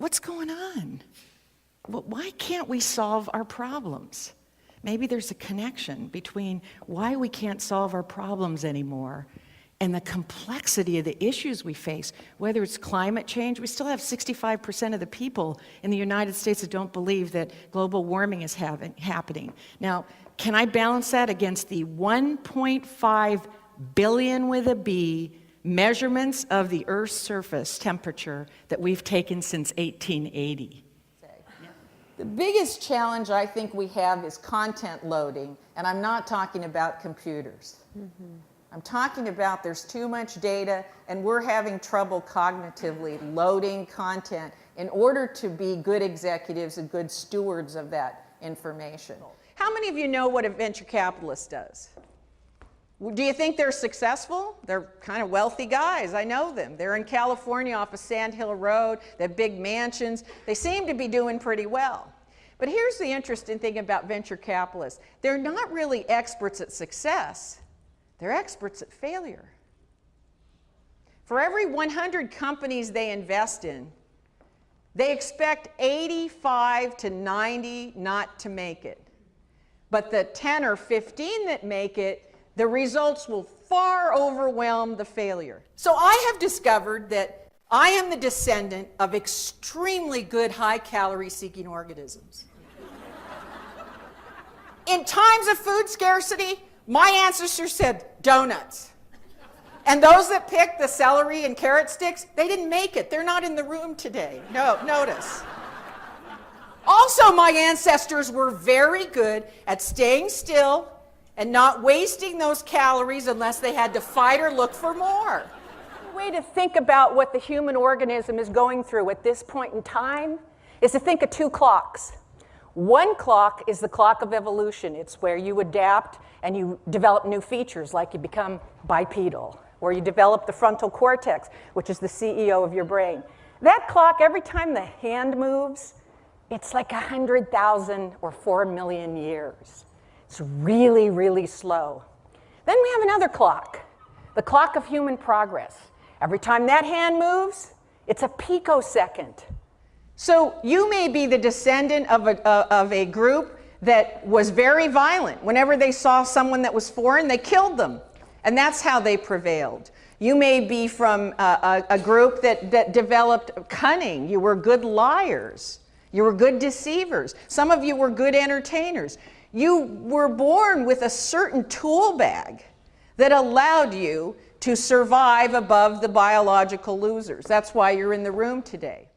what's going on? Why can't we solve our problems? Maybe there's a connection between why we can't solve our problems anymore and the complexity of the issues we face. Whether it's climate change, we still have 65% of the people in the United States that don't believe that global warming is happening. Now, can I balance that against the 1.5 billion with a B measurements of the Earth's surface temperature that we've taken since 1880? The biggest challenge I think we have is content loading, and I'm not talking about computers. I'm talking about there's too much data, and we're having trouble cognitively loading content in order to be good executives and good stewards of that information. How many of you know what a venture capitalist does? Do you think they're successful? They're kind of wealthy guys. I know them. They're in California off of Sand Hill Road. They have big mansions. They seem to be doing pretty well. But here's the interesting thing about venture capitalists. They're not really experts at success. They're experts at failure. For every 100 companies they invest in, they expect 85 to 90 not to make it. But the 10 or 15 that make it, the results will far overwhelm the failure. So I have discovered that I am the descendant of extremely good high-calorie seeking organisms. In times of food scarcity, my ancestors said donuts. And those that picked the celery and carrot sticks, they didn't make it. They're not in the room today. No, notice. Also, my ancestors were very good at staying still and not wasting those calories unless they had to fight or look for more. The way to think about what the human organism is going through at this point in time is to think of two clocks. One clock is the clock of evolution. It's where you adapt and you develop new features, like you become bipedal, or you develop the frontal cortex, which is the CEO of your brain. That clock, every time the hand moves, it's like 100,000 or 4 million years. It's really, really slow. Then we have another clock, the clock of human progress. Every time that hand moves, it's a picosecond. So you may be the descendant of a group that was very violent. Whenever they saw someone that was foreign, they killed them. And that's how they prevailed. You may be from a group that developed cunning. You were good liars. You were good deceivers. Some of you were good entertainers. You were born with a certain tool bag that allowed you to survive above the biological losers. That's why you're in the room today.